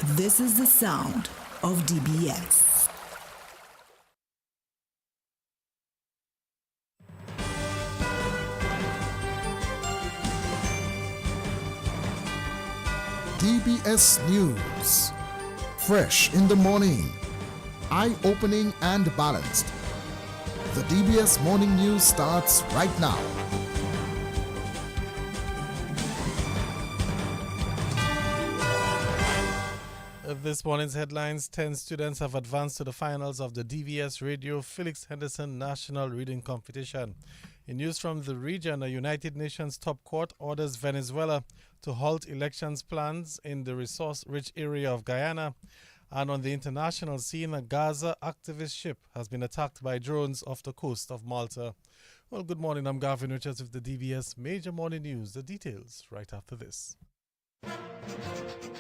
This is the sound of DBS. DBS News. Fresh in the morning. Eye-opening and balanced. The DBS Morning News starts right now. This morning's headlines: 10 students have advanced to the finals of the DBS Radio Felix Henderson National Reading Competition. In news from the region, a United Nations top court orders Venezuela to halt elections plans in the resource-rich area of Guyana. And on the international scene, a Gaza activist ship has been attacked by drones off the coast of Malta. Well, good morning. I'm Gavin Richards with the DBS Major Morning News. The details right after this.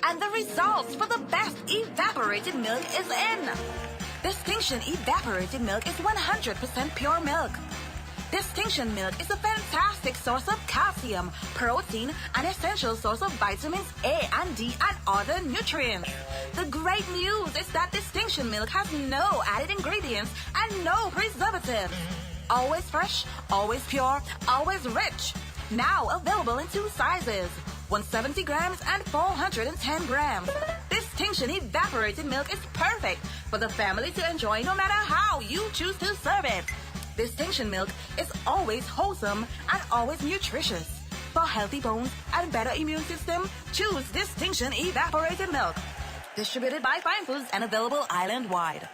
And the results for the best evaporated milk is in. Distinction evaporated milk is 100% pure milk. Distinction milk is a fantastic source of calcium, protein, and essential source of vitamins A and D and other nutrients. The great news is that Distinction milk has no added ingredients and no preservatives. Always fresh, always pure, always rich. Now available in 2 sizes, 170 grams and 410 grams. Distinction evaporated milk is perfect for the family to enjoy no matter how you choose to serve it. Distinction milk is always wholesome and always nutritious. For healthy bones and better immune system, choose Distinction evaporated milk. Distributed by Fine Foods and available island-wide.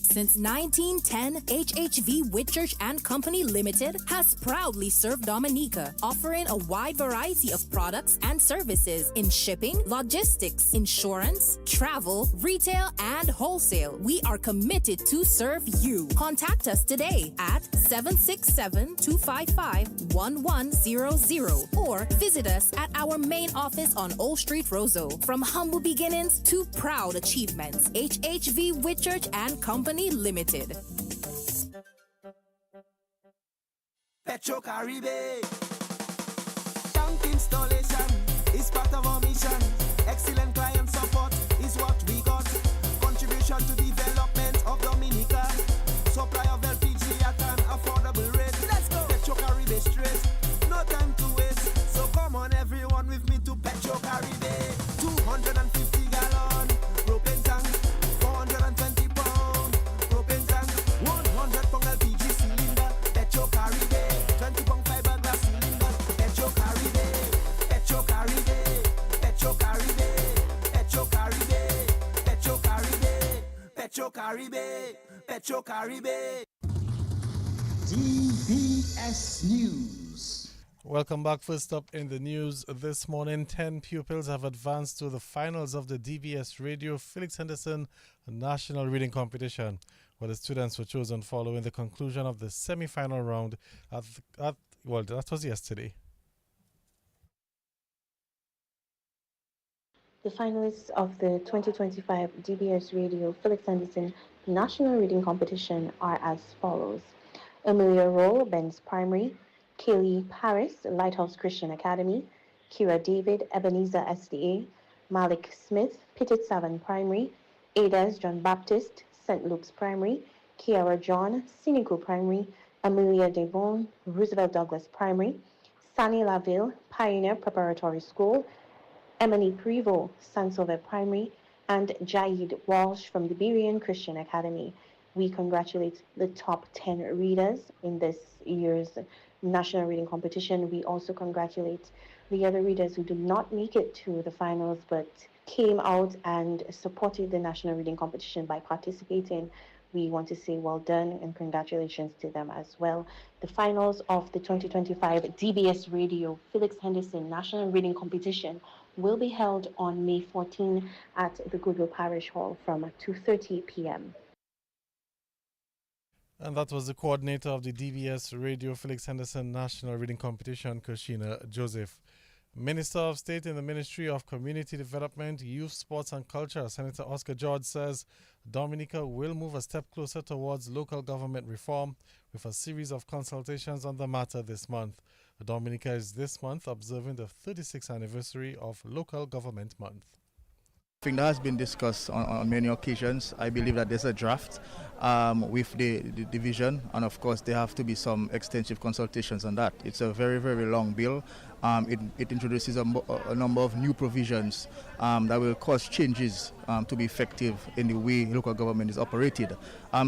Since 1910, HHV Whitchurch and Company Limited has proudly served Dominica, offering a wide variety of products and services in shipping, logistics, insurance, travel, retail, and wholesale. We are committed to serve you. Contact us today at 767-255-1100 or visit us at our main office on Old Street, Roseau. From humble beginnings to proud achievements, HHV Whitchurch and Company Limited. Petro Caribe. Tank installation is part of our mission. Excellent client support is what we got. Contribution to development of Dominica. Supply of LPG at an affordable rate. Let's go. Petro Caribe straight. No time to waste. So come on everyone with me to Petro Caribe. 250 gallon propane tank. 420 pound propane tank. 100 pound LPG cylinder. Petro Caribe. 20 pound fiberglass cylinder. Petro Caribe. Petro Caribe. Petro Caribe. Petro Caribe. Petro Caribe. Petro Caribe. Petro Caribe. DBS News. Welcome back. First up in the news this morning, 10 pupils have advanced to the finals of the DBS Radio Felix Henderson National Reading Competition, where the students were chosen following the conclusion of the semi-final round that was yesterday. The finalists of the 2025 DBS Radio Felix Henderson National Reading Competition are as follows: Amelia Roll, Ben's Primary; Kaylee Paris, Lighthouse Christian Academy; Kira David, Ebenezer SDA; Malik Smith, Pitted Savin Primary; Ada's John Baptist, St. Luke's Primary; Kiara John, Sinico Primary; Amelia Devon, Roosevelt Douglas Primary; Sunny Laville, Pioneer Preparatory School; Emily Prevost, Sansove Primary; and Jaid Walsh from the Berean Christian Academy. We congratulate the top 10 readers in this year's National Reading Competition. We also congratulate the other readers who did not make it to the finals but came out and supported the National Reading Competition by participating. We want to say well done and congratulations to them as well. The finals of the 2025 DBS Radio Felix Henderson National Reading Competition will be held on May 14 at the Goodwill Parish Hall from 2:30 p.m. And that was the coordinator of the DBS Radio Felix Henderson National Reading Competition, Kushina Joseph. Minister of State in the Ministry of Community Development, Youth, Sports and Culture, Senator Oscar George, says Dominica will move a step closer towards local government reform with a series of consultations on the matter this month. Dominica is this month observing the 36th anniversary of Local Government Month. I think that has been discussed on many occasions. I believe that there's a draft with the division, and of course there have to be some extensive consultations on that. It's a very, very long bill. It introduces a number of new provisions that will cause changes to be effective in the way local government is operated.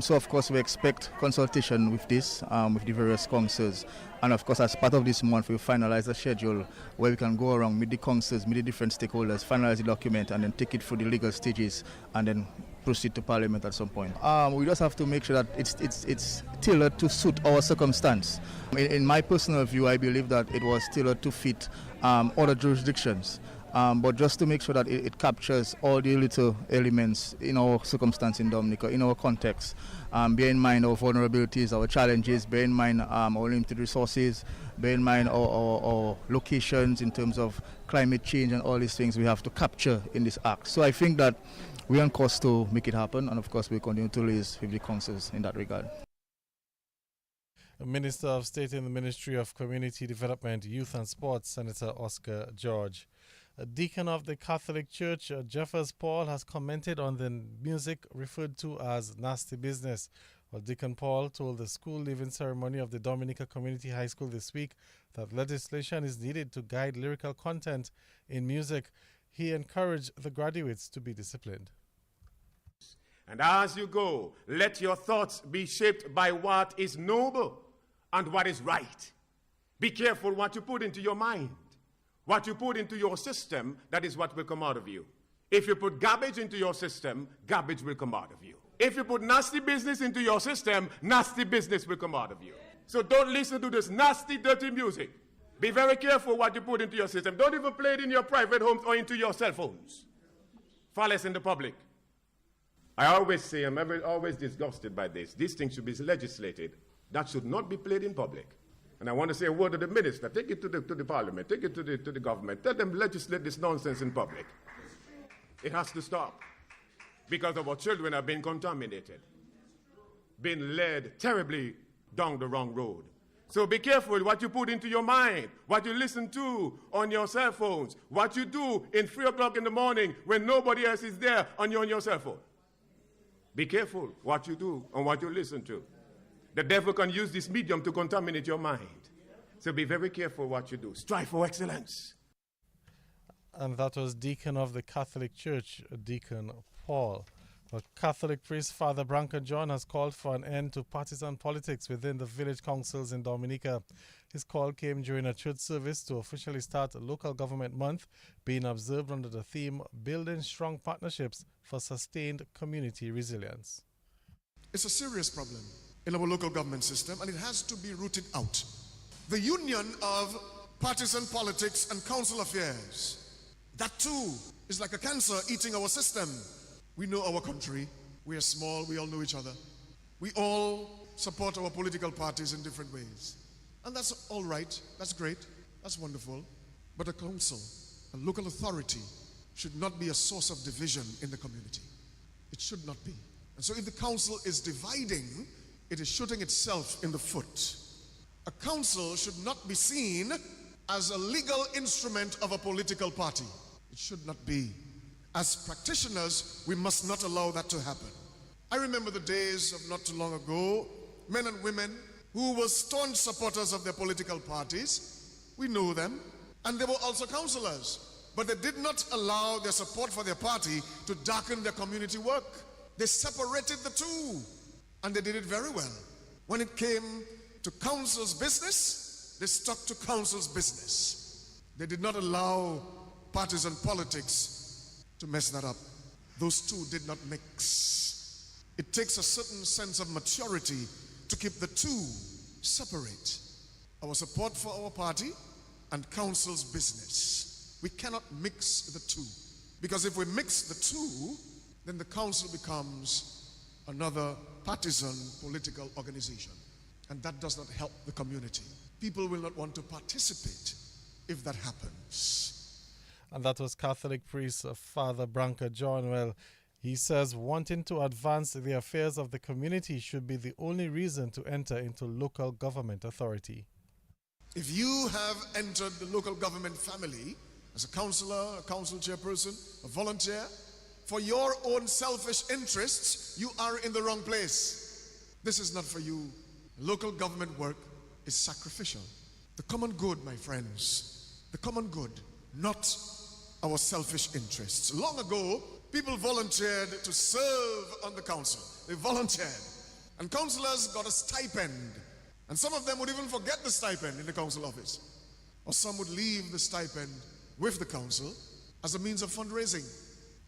So of course we expect consultation with this, with the various councils. And of course, as part of this month, we'll finalize a schedule where we can go around, meet the councils, meet the different stakeholders, finalize the document, and then take it through the legal stages, and then proceed to Parliament at some point. We just have to make sure that it's tailored to suit our circumstance. In my personal view, I believe that it was tailored to fit other jurisdictions. But just to make sure that it captures all the little elements in our circumstance in Dominica, in our context. Bear in mind our vulnerabilities, our challenges, bear in mind our limited resources, bear in mind our locations in terms of climate change and all these things we have to capture in this act. So I think that we're on course to make it happen, and of course we continue to liaise with the councils in that regard. Minister of State in the Ministry of Community Development, Youth and Sports, Senator Oscar George. A deacon of the Catholic Church, Jeffers Paul, has commented on the music referred to as nasty business. Well, Deacon Paul told the school leaving ceremony of the Dominica Community High School this week that legislation is needed to guide lyrical content in music. He encouraged the graduates to be disciplined. And as you go, let your thoughts be shaped by what is noble and what is right. Be careful what you put into your mind. What you put into your system, that is what will come out of you. If you put garbage into your system, garbage will come out of you. If you put nasty business into your system, nasty business will come out of you. So don't listen to this nasty, dirty music. Be very careful what you put into your system. Don't even play it in your private homes or into your cell phones. Far less in the public. I always say, I'm always disgusted by this. These things should be legislated. That should not be played in public. And I want to say a word to the minister. Take it to the parliament. Take it to the government. Tell them legislate this nonsense in public. It has to stop. Because our children are being contaminated. Being led terribly down the wrong road. So be careful what you put into your mind. What you listen to on your cell phones. What you do in 3 o'clock in the morning when nobody else is there and you're on your cell phone. Be careful what you do and what you listen to. The devil can use this medium to contaminate your mind. So be very careful what you do. Strive for excellence. And that was Deacon of the Catholic Church, Deacon Paul. The Catholic priest, Father Branca John, has called for an end to partisan politics within the village councils in Dominica. His call came during a church service to officially start Local Government Month, being observed under the theme Building Strong Partnerships for Sustained Community Resilience. It's a serious problem in our local government system, and it has to be rooted out. The union of partisan politics and council affairs, that too is like a cancer eating our system. We know our country, we are small, we all know each other. We all support our political parties in different ways. And that's all right, that's great, that's wonderful. But a council, a local authority, should not be a source of division in the community. It should not be. And so if the council is dividing, it is shooting itself in the foot. A council should not be seen as a legal instrument of a political party. It should not be. As practitioners, we must not allow that to happen. I remember the days of not too long ago, men and women who were staunch supporters of their political parties. We know them. And they were also councillors. But they did not allow their support for their party to darken their community work. They separated the two. And they did it very well. When it came to council's business, they stuck to council's business. They did not allow partisan politics to mess that up. Those two did not mix. It takes a certain sense of maturity to keep the two separate. Our support for our party and council's business. We cannot mix the two. Because if we mix the two, then the council becomes another partisan political organization. And that does not help the community. People will not want to participate if that happens. And that was Catholic priest Father Branca John. Well, he says wanting to advance the affairs of the community should be the only reason to enter into local government authority. If you have entered the local government family as a councillor, a council chairperson, a volunteer, for your own selfish interests, you are in the wrong place. This is not for you. Local government work is sacrificial. The common good, my friends, the common good, not our selfish interests. Long ago, people volunteered to serve on the council. They volunteered. And councillors got a stipend. And some of them would even forget the stipend in the council office. Or some would leave the stipend with the council as a means of fundraising.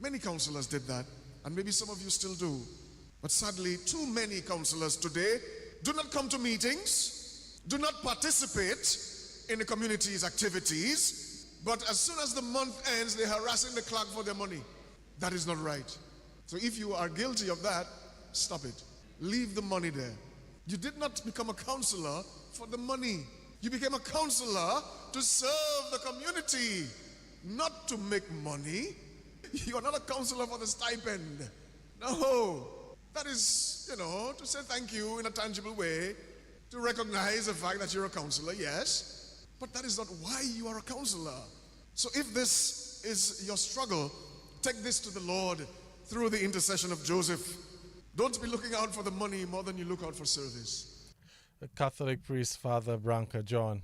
Many councillors did that, and maybe some of you still do. But sadly, too many councillors today do not come to meetings, do not participate in the community's activities, but as soon as the month ends, they're harassing the clerk for their money. That is not right. So if you are guilty of that, stop it. Leave the money there. You did not become a counselor for the money. You became a counselor to serve the community, not to make money. You are not a counselor for the stipend. No. That is, to say thank you in a tangible way, to recognize the fact that you're a counselor, yes. But that is not why you are a counselor. So if this is your struggle, take this to the Lord through the intercession of Joseph. Don't be looking out for the money more than you look out for service. The Catholic priest, Father Branca John.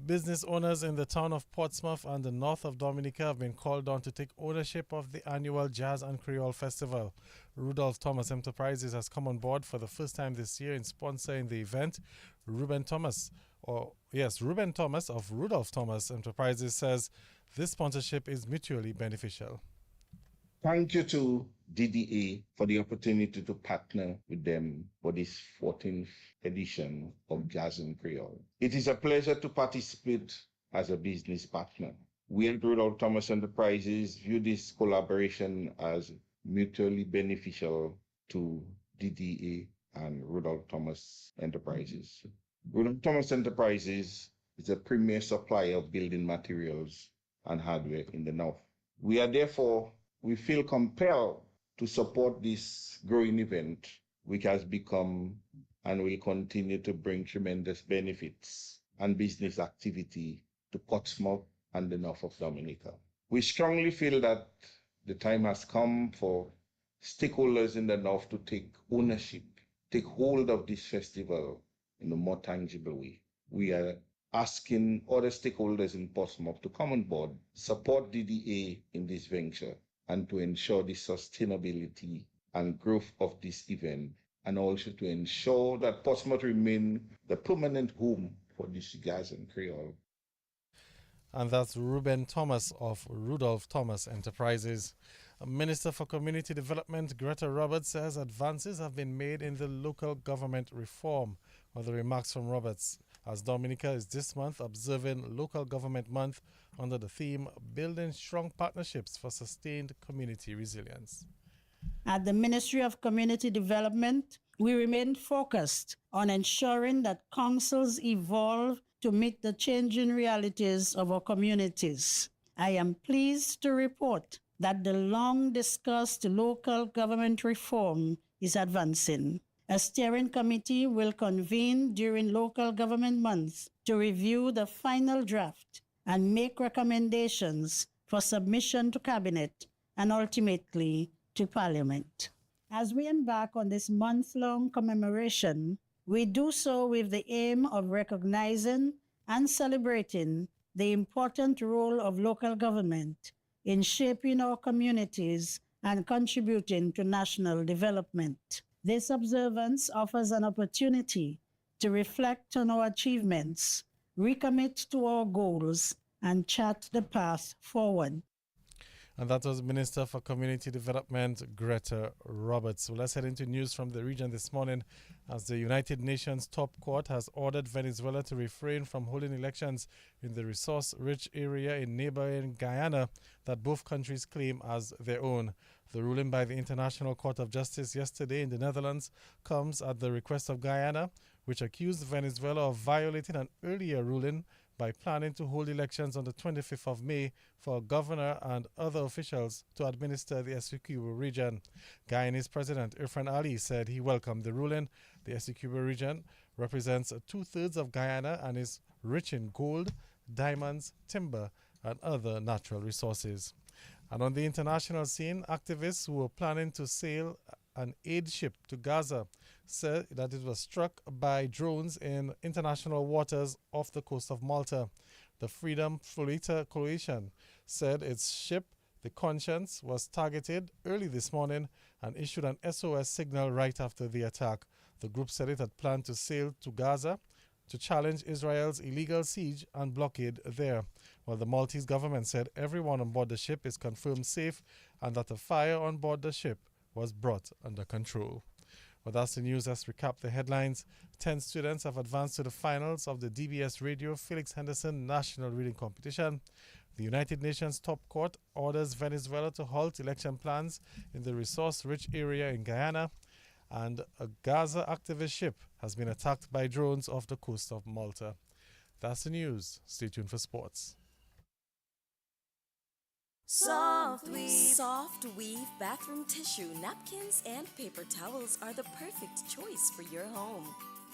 Business owners in the town of Portsmouth and the north of Dominica have been called on to take ownership of the annual Jazz and Creole Festival. Rudolph Thomas Enterprises has come on board for the first time this year in sponsoring the event. Ruben Thomas of Rudolph Thomas Enterprises says this sponsorship is mutually beneficial. Thank you to DDA for the opportunity to partner with them for this 14th edition of Jazz and Creole. It is a pleasure to participate as a business partner. We at Rudolph Thomas Enterprises view this collaboration as mutually beneficial to DDA and Rudolph Thomas Enterprises. Rudolph Thomas Enterprises is a premier supplier of building materials and hardware in the North. We feel compelled to support this growing event, which has become and will continue to bring tremendous benefits and business activity to Portsmouth and the north of Dominica. We strongly feel that the time has come for stakeholders in the north to take ownership, take hold of this festival in a more tangible way. We are asking other stakeholders in Portsmouth to come on board, support DDA in this venture, and to ensure the sustainability and growth of this event, and also to ensure that Portsmouth remain the permanent home for this Jazz and Creole. And that's Ruben Thomas of Rudolph Thomas Enterprises. Minister for Community Development Greta Roberts says advances have been made in the local government reform. Other remarks from Roberts, as Dominica is this month observing Local Government Month under the theme Building Strong Partnerships for Sustained Community Resilience. At the Ministry of Community Development, we remain focused on ensuring that councils evolve to meet the changing realities of our communities. I am pleased to report that the long-discussed local government reform is advancing. A steering committee will convene during Local Government Month to review the final draft and make recommendations for submission to Cabinet and ultimately to Parliament. As we embark on this month-long commemoration, we do so with the aim of recognizing and celebrating the important role of local government in shaping our communities and contributing to national development. This observance offers an opportunity to reflect on our achievements, recommit to our goals, and chart the path forward. And that was Minister for Community Development, Greta Roberts. So let's head into news from the region this morning, as the United Nations Top Court has ordered Venezuela to refrain from holding elections in the resource-rich area in neighboring Guyana that both countries claim as their own. The ruling by the International Court of Justice yesterday in the Netherlands comes at the request of Guyana, which accused Venezuela of violating an earlier ruling by planning to hold elections on the 25th of May for a governor and other officials to administer the Essequibo region. Guyanese President Irfan Ali said he welcomed the ruling. The Essequibo region represents 2/3 of Guyana and is rich in gold, diamonds, timber, and other natural resources. And on the international scene, activists who were planning to sail an aid ship to Gaza said that it was struck by drones in international waters off the coast of Malta. The Freedom Flotilla Coalition said its ship, the Conscience, was targeted early this morning and issued an SOS signal right after the attack. The group said it had planned to sail to Gaza to challenge Israel's illegal siege and blockade there, while the Maltese government said everyone on board the ship is confirmed safe and that a fire on board the ship was brought under control. Well, that's the news. Let's recap the headlines. 10 students have advanced to the finals of the DBS Radio Felix Henderson National Reading Competition. The United Nations Top Court orders Venezuela to halt election plans in the resource-rich area in Guyana. And a Gaza activist ship has been attacked by drones off the coast of Malta. That's the news. Stay tuned for sports. Soft Weave bathroom tissue, napkins, and paper towels are the perfect choice for your home.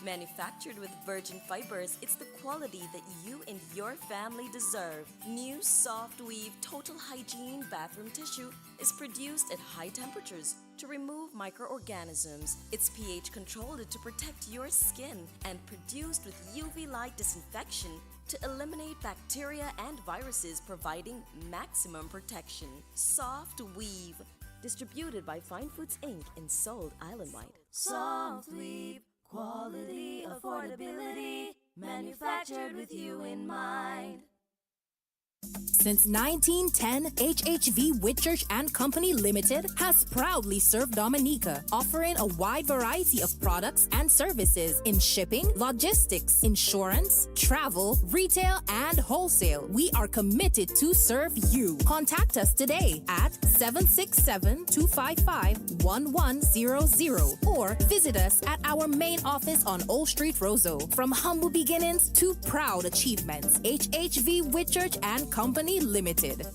Manufactured with virgin fibers, it's the quality that you and your family deserve. New Soft Weave Total Hygiene bathroom tissue is produced at high temperatures to remove microorganisms. It's pH controlled to protect your skin and produced with UV light disinfection to eliminate bacteria and viruses, providing maximum protection. Soft Weave, distributed by Fine Foods Inc. and sold island-wide. Soft Weave, quality, affordability, manufactured with you in mind. Since 1910, HHV Whitchurch and Company Limited has proudly served Dominica, offering a wide variety of products and services in shipping, logistics, insurance, travel, retail, and wholesale. We are committed to serve you. Contact us today at 767-255-1100 or visit us at our main office on Old Street, Roseau. From humble beginnings to proud achievements, HHV Whitchurch and Company Limited.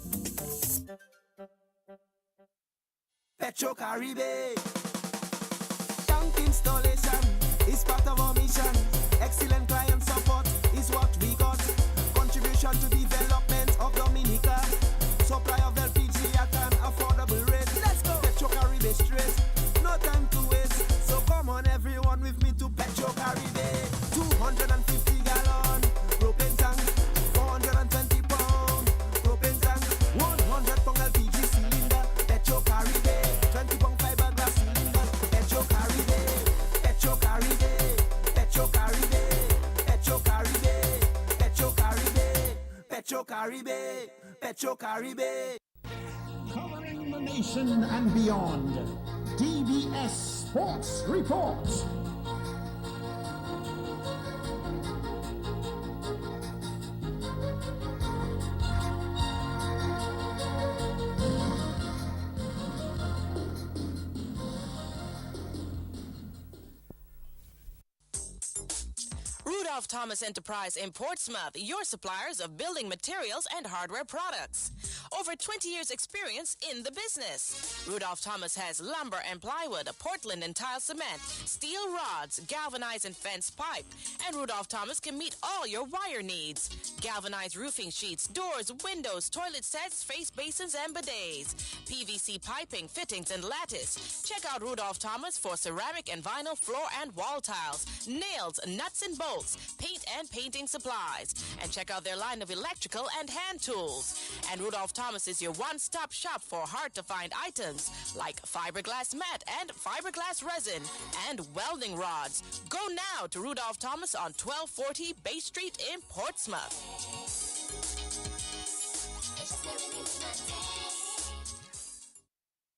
Petro Caribe. Tank installation is part of our mission. Excellent client support is what we got. Contribution to development of Dominica. Supply of LPG at an affordable rate. Let's go. Petro Caribe straight. No time to waste. So come on everyone with me to Petro Caribe. 250 gallon propane tank. 420 pound propane tank. 100 pound LPG cylinder. Petro Caribe. 20 pound fiberglass cylinder. Petro Caribe. Petro Caribe. Petro Caribe. Petro Caribe. Petro Caribe. Petro Caribe. Petro Caribe. Covering the nation and beyond. DBS Sports Report. Rudolph Thomas Enterprise in Portsmouth, your suppliers of building materials and hardware products. Over 20 years experience in the business. Rudolph Thomas has lumber and plywood, Portland and tile cement, steel rods, galvanized and fence pipe. And Rudolph Thomas can meet all your wire needs. Galvanized roofing sheets, doors, windows, toilet sets, face basins and bidets. PVC piping, fittings and lattice. Check out Rudolph Thomas for ceramic and vinyl floor and wall tiles, nails, nuts and bolts, paint and painting supplies. And check out their line of electrical and hand tools. And Rudolph Thomas is your one-stop shop for hard-to-find items like fiberglass mat and fiberglass resin and welding rods. Go now to Rudolph Thomas on 1240 Bay Street in Portsmouth.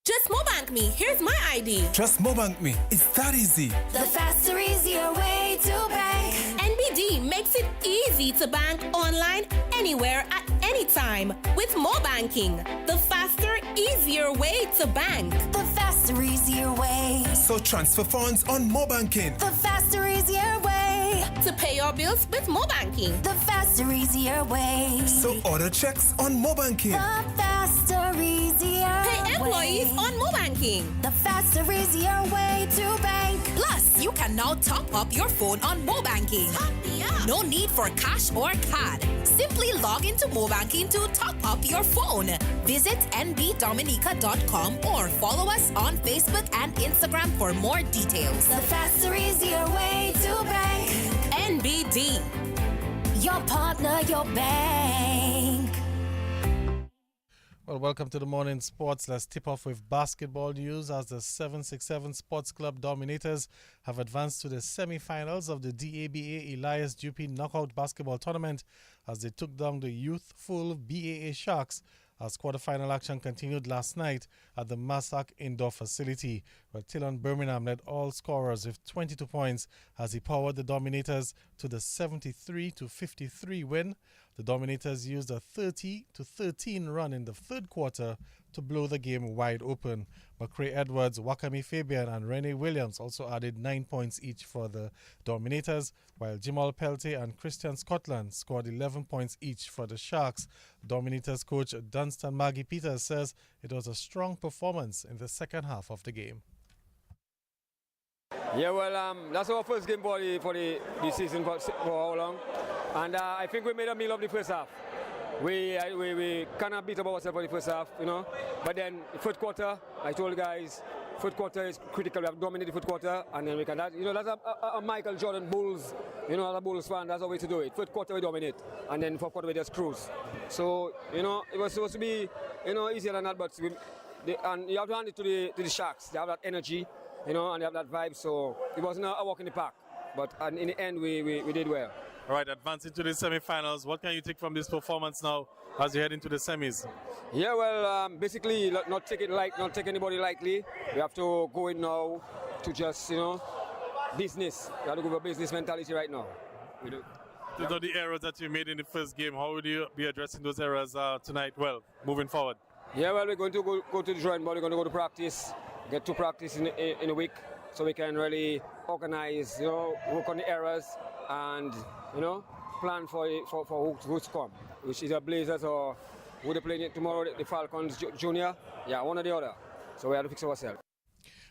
Just Mobank me. Here's my ID. Just Mobank me. It's that easy. The faster, easier way to bank. NBD makes it easy to bank online, anywhere, at any time with Mobanking. The faster, easier way to bank. The faster, easier way. So transfer funds on Mobanking. The faster, easier way. To pay your bills with Mobanking. The faster, easier way. So order checks on Mobanking. The faster, easier Pay employees on MoBanking. The faster, easier way to bank. Plus, you can now top up your phone on MoBanking. No need for cash or card. Simply log into MoBanking to top up your phone. Visit nbdominica.com or follow us on Facebook and Instagram for more details. The faster, easier way to bank. NBD. Your partner, your bank. Well, welcome to the morning sports. Let's tip off with basketball news as the 767 Sports Club Dominators have advanced to the semi-finals of the DABA Elias Dupuy Knockout Basketball Tournament as they took down the youthful BAA Sharks as quarterfinal action continued last night at the Massac Indoor Facility, where Tillon Birmingham led all scorers with 22 points as he powered the Dominators to the 73-53 win. The Dominators used a 30-13 run in the third quarter to blow the game wide open. McCray Edwards, Wakami Fabian and Renee Williams also added 9 points each for the Dominators, while Jamal Pelte and Christian Scotland scored 11 points each for the Sharks. Dominators coach Dunstan Maggie Peters says it was a strong performance in the second half of the game. Yeah, well, that's our first game for the season for how long, and I think we made a meal of the first half. We kind of beat up ourselves for the first half, you know, but then the fourth quarter, I told the guys, fourth quarter is critical. We have dominated the fourth quarter, and then we can, that's a Michael Jordan Bulls, you know, as a Bulls fan, that's the way to do it. Fourth quarter we dominate, and then fourth quarter we just cruise. So, you know, it was supposed to be, you know, easier than that, but and you have to hand it to the Sharks. They have that energy, you know, and they have that vibe. So it wasn't a walk in the park, but in the end we did well. All right, advancing to the semi-finals. What can you take from this performance now as you head into the semis? Yeah, well, basically not take anybody lightly. We have to go in now to just, you know, business. We have to go for business mentality right now. We do. Those are the errors that you made in the first game. How would you be addressing those errors tonight? Well, moving forward. Yeah, well, we're going to go to the drawing board. We're going to go to practice, get to practice in a week, so we can really organize, you know, work on the errors and, you know, plan for who's to come, which is the Blazers or who they playing tomorrow, the Falcons Junior. Yeah, one or the other. So we have to fix ourselves.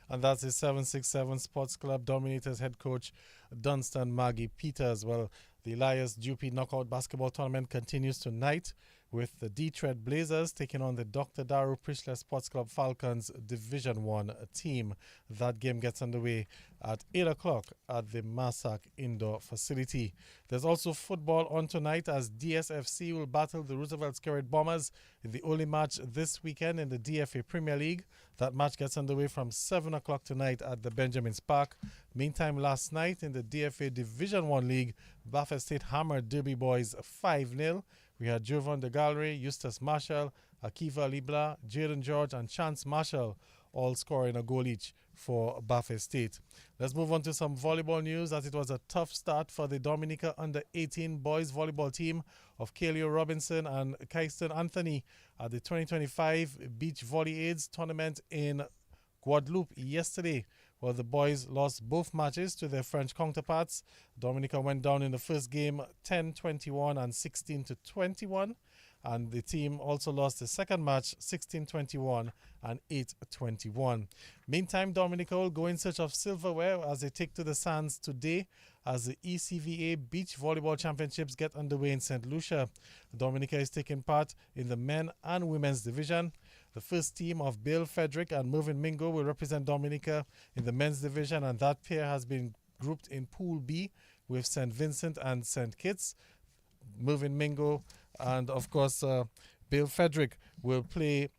And that's the 767 Sports Club Dominators head coach Dunstan Maggie Peters. Well, the Elias Dupuy Knockout Basketball Tournament continues tonight with the Detroit Blazers taking on the Dr. Daru Prischler Sports Club Falcons Division 1 team. That game gets underway at 8 o'clock at the Massac Indoor Facility. There's also football on tonight as DSFC will battle the Roosevelt Skerrit Bombers in the only match this weekend in the DFA Premier League. That match gets underway from 7 o'clock tonight at the Benjamin's Park. Meantime, last night in the DFA Division 1 League, Baffin State hammered Derby Boys 5-0. We had Jovan de Gallery, Eustace Marshall, Akiva Libla, Jaden George, and Chance Marshall all scoring a goal each for Baffin State. Let's move on to some volleyball news as it was a tough start for the Dominica Under-18 boys volleyball team of Kaleo Robinson and Kyston Anthony at the 2025 Beach Volley AIDS tournament in Guadeloupe yesterday. Well, the boys lost both matches to their French counterparts. Dominica went down in the first game 10-21 and 16-21. And the team also lost the second match 16-21 and 8-21. Meantime, Dominica will go in search of silverware as they take to the sands today as the ECVA Beach Volleyball Championships get underway in St. Lucia. Dominica is taking part in the men and women's division. The first team of Bill Frederick and Mervyn Mingo will represent Dominica in the men's division, and that pair has been grouped in Pool B with St. Vincent and St. Kitts. Mervyn Mingo and, of course, Bill Frederick will play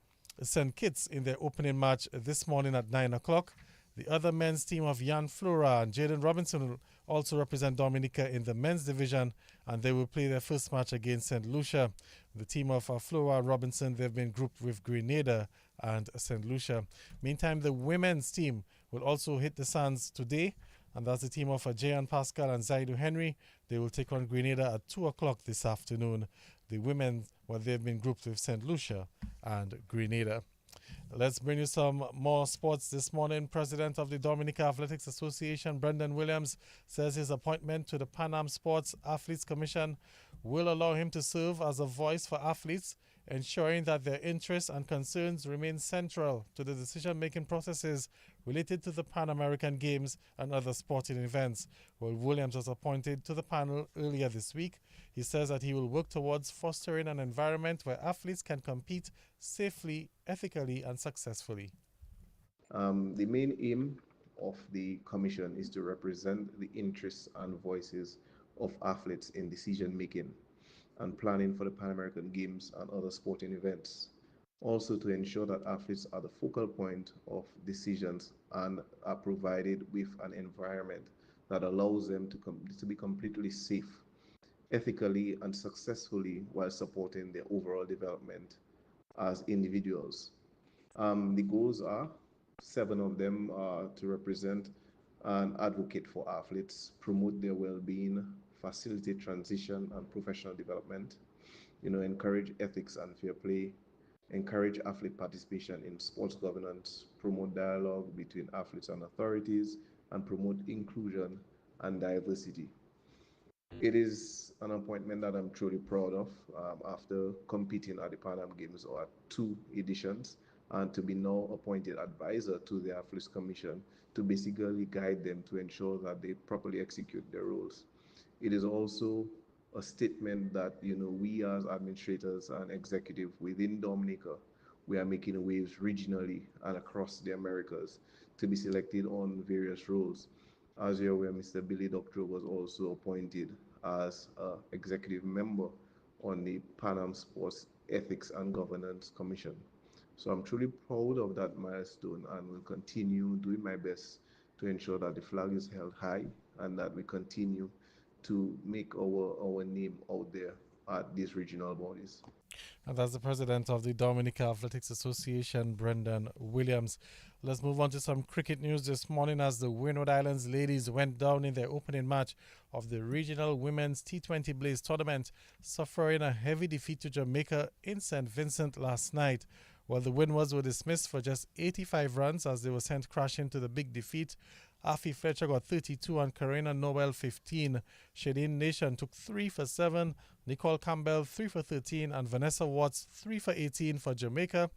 St. Kitts in their opening match this morning at 9 o'clock. The other men's team of Jan Flora and Jaden Robinson will also represent Dominica in the men's division, and they will play their first match against St. Lucia. The team of Flora and Robinson, they've been grouped with Grenada and St. Lucia. Meantime, the women's team will also hit the sands today, and that's the team of Jayan Pascal and Zaidu Henry. They will take on Grenada at 2 o'clock this afternoon. The women, well, they've been grouped with St. Lucia and Grenada. Let's bring you some more sports this morning. President of the Dominica Athletics Association, Brendan Williams, says his appointment to the Pan Am Sports Athletes Commission will allow him to serve as a voice for athletes ensuring that their interests and concerns remain central to the decision-making processes related to the Pan American Games and other sporting events. Well, Williams was appointed to the panel earlier this week. He says that he will work towards fostering an environment where athletes can compete safely, ethically, and successfully. The main aim of the commission is to represent the interests and voices of athletes in decision making and planning for the Pan American Games and other sporting events. Also to ensure that athletes are the focal point of decisions and are provided with an environment that allows them to be completely safe, ethically and successfully while supporting their overall development as individuals. The goals are 7 of them are to represent and advocate for athletes, promote their well-being, facilitate transition and professional development, encourage ethics and fair play, encourage athlete participation in sports governance, promote dialogue between athletes and authorities, and promote inclusion and diversity. It is an appointment that I'm truly proud of after competing at the Pan Am Games or at 2 editions, and to be now appointed advisor to the Athletes Commission to basically guide them to ensure that they properly execute their roles. It is also a statement that we as administrators and executive within Dominica, we are making waves regionally and across the Americas to be selected on various roles. As you're aware, Mr. Billy Doctor was also appointed as an executive member on the Pan Am Sports Ethics and Governance Commission. So I'm truly proud of that milestone and will continue doing my best to ensure that the flag is held high and that we continue to make our name out there at these regional bodies. And that's the president of the Dominica Athletics Association, Brendan Williams. Let's move on to some cricket news this morning as the Windward Islands ladies went down in their opening match of the regional women's T20 Blaze tournament, suffering a heavy defeat to Jamaica in St. Vincent last night. While the Windwards were dismissed for just 85 runs as they were sent crashing to the big defeat, Afi Fletcher got 32 and Karina Noel 15. Shadeen Nation took 3 for 7, Nicole Campbell 3 for 13, and Vanessa Watts 3 for 18 for Jamaica.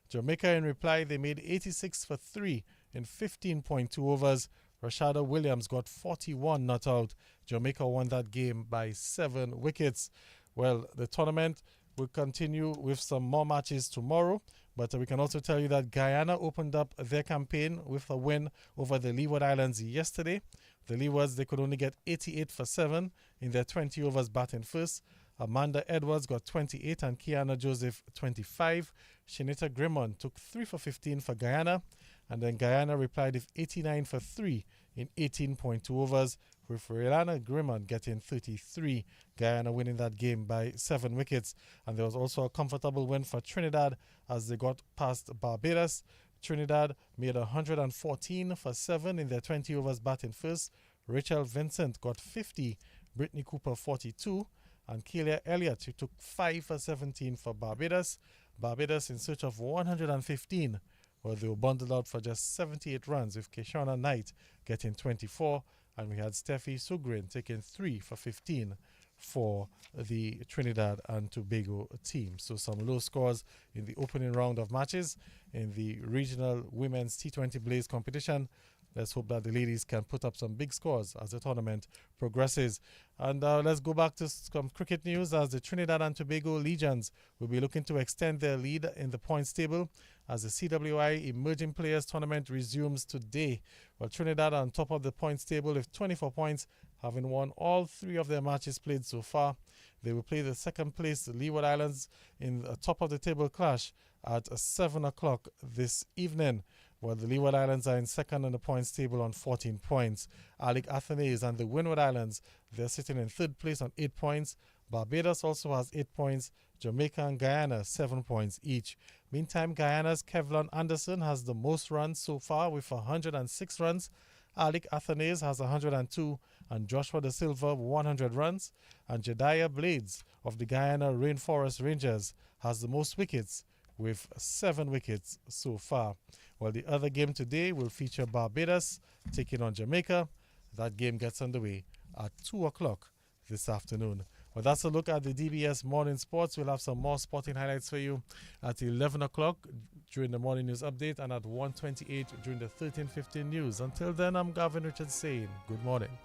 Jamaica, in reply, they made 86 for 3 in 15.2 overs. Rashada Williams got 41 not out. Jamaica won that game by 7 wickets. Well, the tournament will continue with some more matches tomorrow, but we can also tell you that Guyana opened up their campaign with a win over the Leeward Islands yesterday. The Leewards, they could only get 88 for 7 in their 20 overs batting first. Amanda Edwards got 28 and Kiana Joseph 25. Shanita Grimmon took 3 for 15 for Guyana, and then Guyana replied with 89 for 3 in 18.2 overs, with Relana Grimmon getting 33. Guyana winning that game by 7 wickets. And there was also a comfortable win for Trinidad as they got past Barbados. Trinidad made 114 for 7 in their 20 overs batting first. Rachel Vincent got 50, Brittany Cooper 42, and Kelia Elliott, who took 5 for 17 for Barbados. Barbados in search of 115. Well, they were bundled out for just 78 runs, with Keshana Knight getting 24, and we had Steffi Sugrin taking 3 for 15 for the Trinidad and Tobago team. So some low scores in the opening round of matches in the regional women's T20 Blaze competition. Let's hope that the ladies can put up some big scores as the tournament progresses. And let's go back to some cricket news as the Trinidad and Tobago Legions will be looking to extend their lead in the points table as the CWI Emerging Players Tournament resumes today. Well, Trinidad are on top of the points table with 24 points, having won all 3 of their matches played so far. They will play the second place, the Leeward Islands, in the top of the table clash at 7 o'clock this evening. Well, the Leeward Islands are in second on the points table on 14 points. Alec Athenaeus and the Windward Islands, they're sitting in third place on 8 points. Barbados also has 8 points. Jamaica and Guyana, 7 points each. Meantime, Guyana's Kevlon Anderson has the most runs so far with 106 runs. Alec Athenaeus has 102 and Joshua Da Silva 100 runs. And Jediah Blades of the Guyana Rainforest Rangers has the most wickets with 7 wickets so far. Well, the other game today will feature Barbados taking on Jamaica. That game gets underway at 2 o'clock this afternoon. Well, that's a look at the DBS Morning Sports. We'll have some more sporting highlights for you at 11 o'clock during the morning news update and at 1:28 during the 13:15 news. Until then, I'm Gavin Richard saying good morning.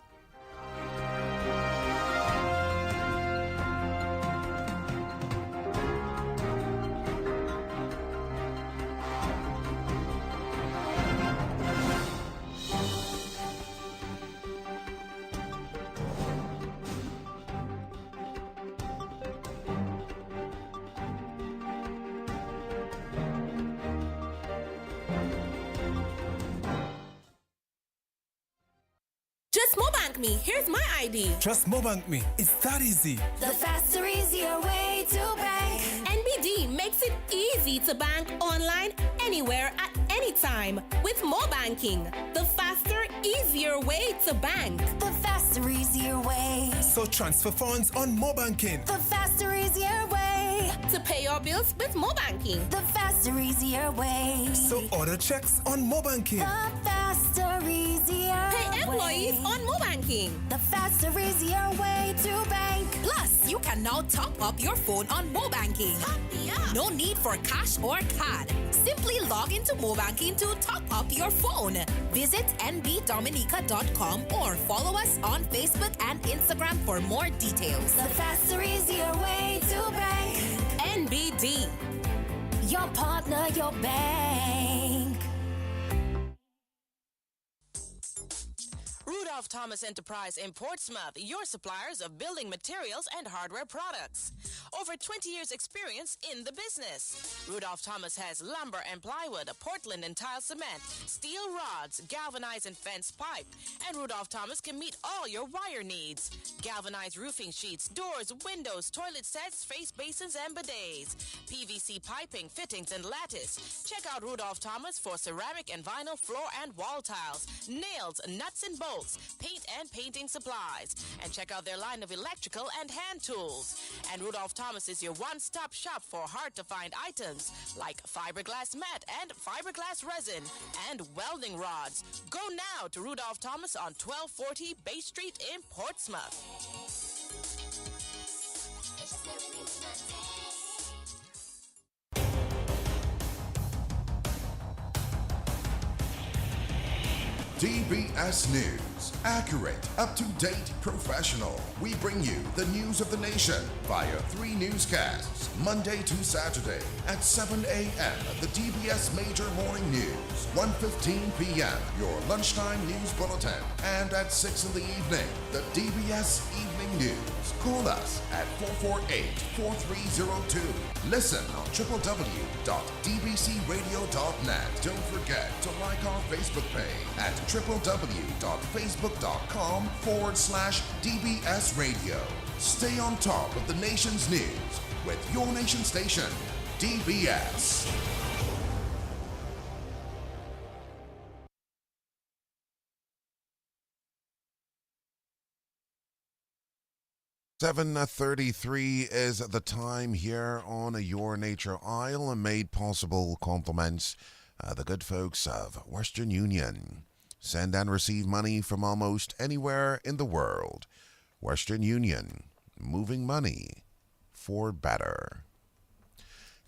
Just Mobank me. Here's my ID. Just Mobank me. It's that easy. The faster, easier way to bank. NBD makes it easy to bank online, anywhere, at any time. With Mobanking, the faster, easier way to bank. The faster, easier way. So transfer funds on Mobanking. The faster, easier way. To pay your bills with Mobanking. The faster, easier way. So order checks on Mobanking. The faster, easier Pay employees way. on Mobanking. The faster, easier way to bank. Plus, you can now top up your phone on Mobanking. No need for cash or card. Simply log into Mobanking to top up your phone. Visit nbdominica.com or follow us on Facebook and Instagram for more details. The faster, easier way to bank. NBD. Your partner, your bank. Rudolph Thomas Enterprise in Portsmouth, your suppliers of building materials and hardware products. Over 20 years experience in the business. Rudolph Thomas has lumber and plywood, Portland and tile cement, steel rods, galvanized and fence pipe. And Rudolph Thomas can meet all your wire needs. Galvanized roofing sheets, doors, windows, toilet sets, face basins and bidets. PVC piping, fittings and lattice. Check out Rudolph Thomas for ceramic and vinyl floor and wall tiles, nails, nuts and bolts, paint and painting supplies. And check out their line of electrical and hand tools. And Rudolph Thomas is your one-stop shop for hard-to-find items like fiberglass mat and fiberglass resin and welding rods. Go now to Rudolph Thomas on 1240 Bay Street in Portsmouth. DBS News. Accurate, up-to-date, professional. We bring you the news of the nation via 3 newscasts, Monday to Saturday at 7 a.m. The DBS Major Morning News, 1:15 p.m. Your lunchtime news bulletin, and at 6 in the evening, the DBS Evening News. Call us at 448-4302. Listen on www.dbcradio.net. Don't forget to like our Facebook page at www.facebook.com/DBS Radio. Stay on top of the nation's news with your nation station, DBS. $7:33 is the time here on Your Nature Isle, and made possible compliments the good folks of Western Union. Send and receive money from almost anywhere in the world. Western Union, moving money for better.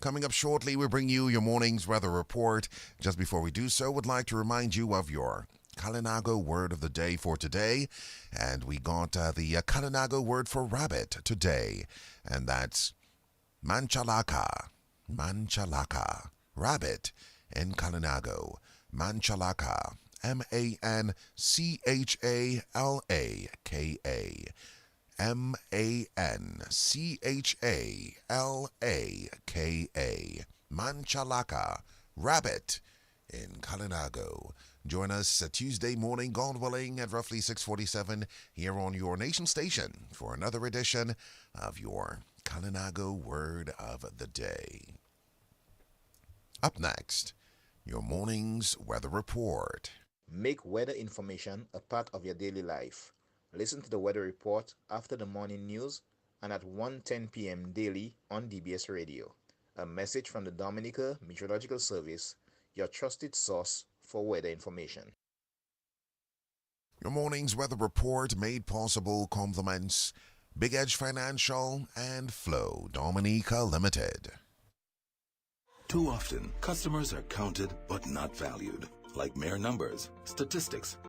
Coming up shortly, we bring you your morning's weather report. Just before we do so, would like to remind you of your Kalinago word of the day for today. And we got the Kalinago word for rabbit today, and that's manchalaka. Manchalaka. Rabbit in Kalinago. Manchalaka. M-A-N-C-H-A-L-A-K-A. M-A-N-C-H-A-L-A-K-A. Manchalaka. Rabbit in Kalinago. Join us Tuesday morning, God willing, at roughly 6:47 here on your nation station for another edition of your Kalinago Word of the Day. Up next, your morning's weather report. Make weather information a part of your daily life. Listen to the weather report after the morning news and at 1:10 p.m. daily on DBS Radio. A message from the Dominica Meteorological Service, your trusted source for weather information. Your morning's weather report made possible compliments Big Edge Financial, and Flow Dominica Limited. Too often, customers are counted but not valued, like mere numbers, statistics,